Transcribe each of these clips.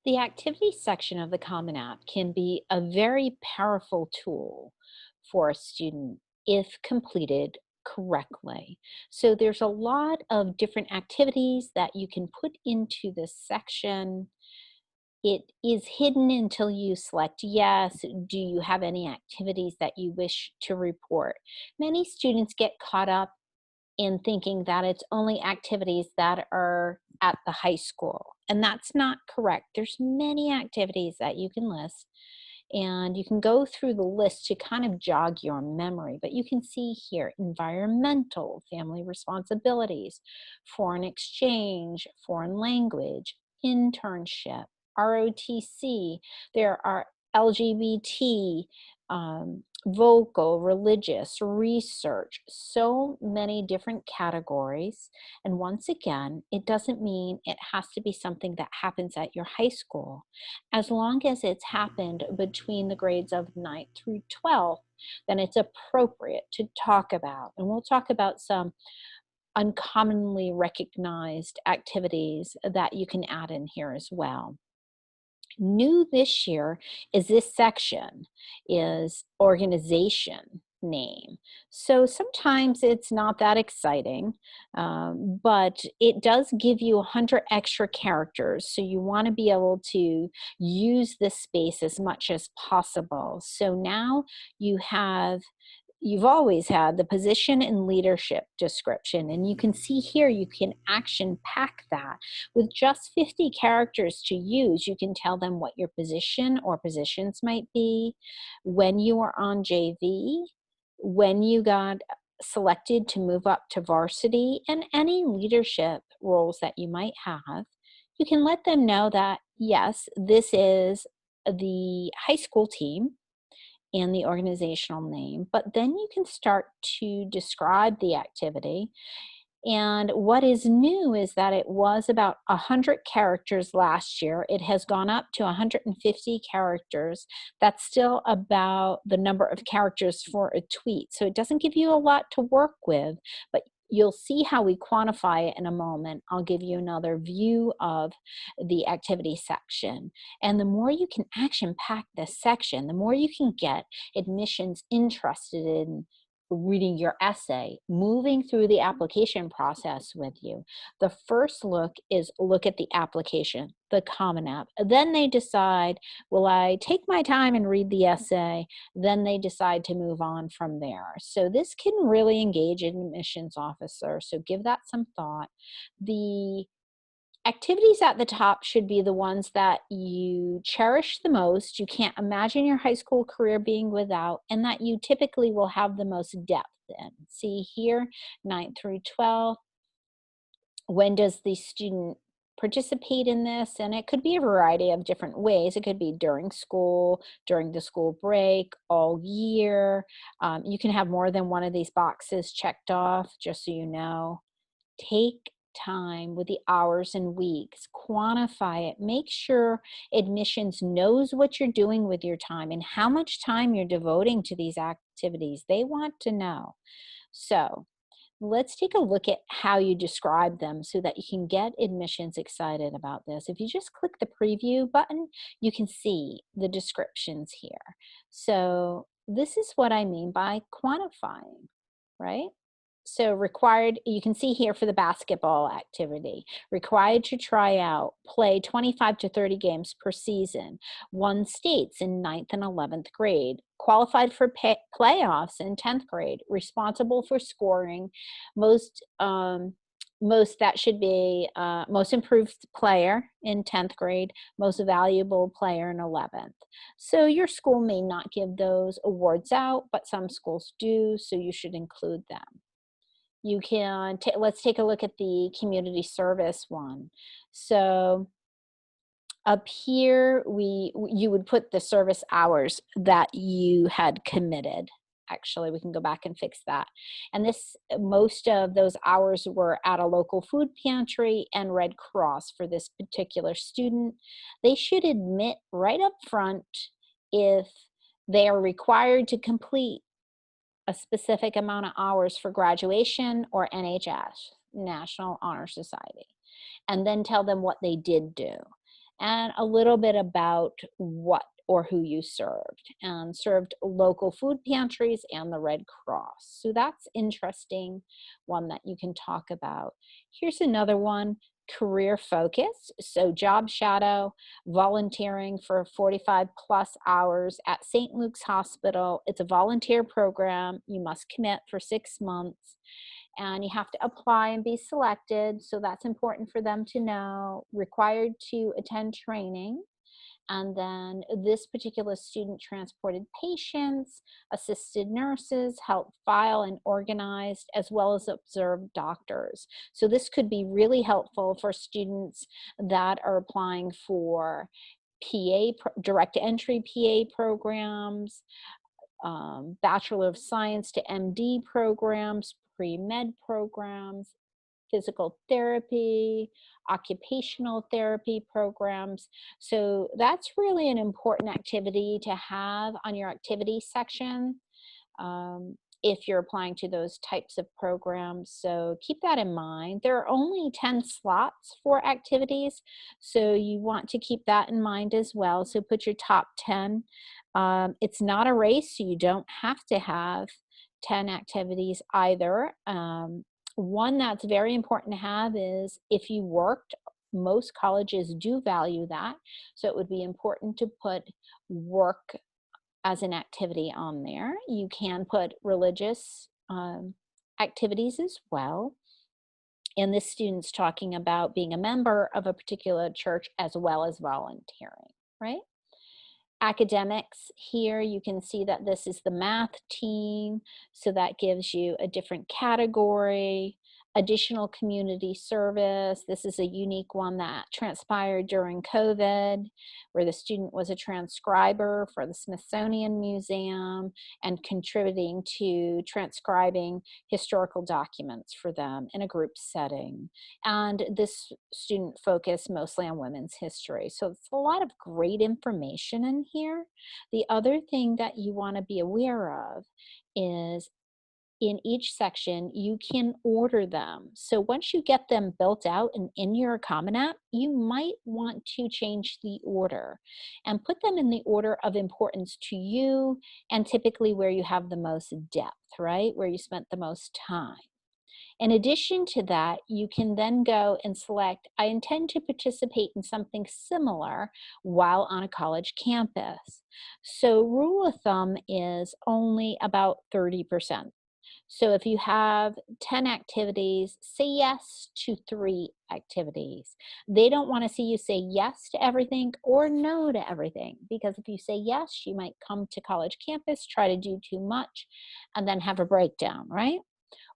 The activities section of the Common App can be a very powerful tool for a student if completed correctly. So there's a lot of different activities that you can put into this section. It is hidden until you select yes. Do you have any activities that you wish to report? Many students get caught up in thinking that it's only activities that are at the high school. And that's not correct. There's many activities that you can list, and you can go through the list to kind of jog your memory. But you can see here environmental, family responsibilities, foreign exchange, foreign language, internship, ROTC. There are LGBT, vocal, religious, research, so many different categories. And once again, it doesn't mean it has to be something that happens at your high school. As long as it's happened between the grades of 9th through 12th, then it's appropriate to talk about. And we'll talk about some uncommonly recognized activities that you can add in here as well. New this year is this section is organization name. So sometimes it's not that exciting, but it does give you 100 extra characters. So you want to be able to use this space as much as possible. So now you've always had the position and leadership description, and you can see here you can action pack that with just 50 characters to use. You can tell them what your position or positions might be, when you were on JV, when you got selected to move up to varsity, and any leadership roles that you might have. You can let them know that, yes, this is the high school team and the organizational name, but then you can start to describe the activity. And what is new is that it was about 100 characters last year. It has gone up to 150 characters. That's still about the number of characters for a tweet. So it doesn't give you a lot to work with, but you'll see how we quantify it in a moment. I'll give you another view of the activity section. And the more you can action pack this section, the more you can get admissions interested in reading your essay, moving through the application process with you. The first look is look at the application, the Common App. Then they decide, will I take my time and read the essay? Then they decide to move on from there. So this can really engage an admissions officer. So give that some thought. The activities at the top should be the ones that you cherish the most, you can't imagine your high school career being without, and that you typically will have the most depth in. See here, 9th through 12th. When does the student participate in this? And it could be a variety of different ways. It could be during school, during the school break, all year. You can have more than one of these boxes checked off, just so you know. Take time with the hours and weeks, quantify it, make sure admissions knows what you're doing with your time and how much time you're devoting to these activities. They want to know. So let's take a look at how you describe them so that you can get admissions excited about this. If you just click the preview button, you can see the descriptions here. So this is what I mean by quantifying, right? So required, you can see here for the basketball activity, required to try out, play 25 to 30 games per season, won states in 9th and 11th grade, qualified for playoffs in 10th grade, responsible for scoring, most, that should be most improved player in 10th grade, most valuable player in 11th. So your school may not give those awards out, but some schools do, so you should include them. You can let's take a look at the community service one. So up here, you would put the service hours that you had committed. Actually, we can go back and fix that. And most of those hours were at a local food pantry and Red Cross for this particular student. They should admit right up front if they are required to complete a specific amount of hours for graduation or NHS, National Honor Society, and then tell them what they did do. and a little bit about what or who you served, and served local food pantries and the Red Cross. So that's interesting, one that you can talk about. Here's another one, career focus. So job shadow, volunteering for 45 plus hours at St. Luke's Hospital. It's a volunteer program. You must commit for 6 months and you have to apply and be selected. So that's important for them to know. Required to attend training. And then this particular student transported patients, assisted nurses, helped file and organized, as well as observed doctors. So this could be really helpful for students that are applying for direct entry PA programs, Bachelor of Science to MD programs, pre-med programs, physical therapy, occupational therapy programs. So that's really an important activity to have on your activity section if you're applying to those types of programs. So keep that in mind. There are only 10 slots for activities, so you want to keep that in mind as well. So put your top 10. It's not a race, so you don't have to have 10 activities either. One that's very important to have is if you worked, most colleges do value that. So it would be important to put work as an activity on there. You can put religious activities as well. And this student's talking about being a member of a particular church as well as volunteering, right? Academics, here you can see that this is the math team, so that gives you a different category. Additional community service, this is a unique one that transpired during COVID, where the student was a transcriber for the Smithsonian Museum and contributing to transcribing historical documents for them in a group setting. And this student focused mostly on women's history. So it's a lot of great information in here. The other thing that you want to be aware of is in each section, you can order them. So once you get them built out and in your Common App, you might want to change the order and put them in the order of importance to you and typically where you have the most depth, right? Where you spent the most time. In addition to that, you can then go and select, I intend to participate in something similar while on a college campus. So rule of thumb is only about 30%. So if you have 10 activities, say yes to 3 activities. They don't want to see you say yes to everything or no to everything, because if you say yes, you might come to college campus, try to do too much, and then have a breakdown, right?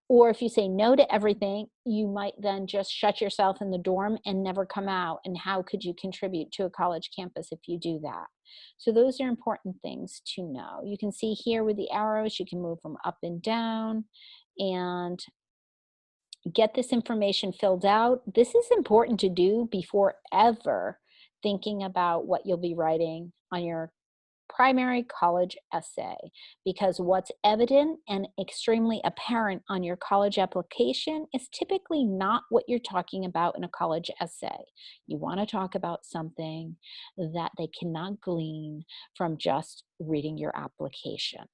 Or if you say no to everything, you might then just shut yourself in the dorm and never come out. And how could you contribute to a college campus if you do that? So those are important things to know. You can see here with the arrows, you can move them up and down and get this information filled out. This is important to do before ever thinking about what you'll be writing on your primary college essay, because what's evident and extremely apparent on your college application is typically not what you're talking about in a college essay. You want to talk about something that they cannot glean from just reading your application.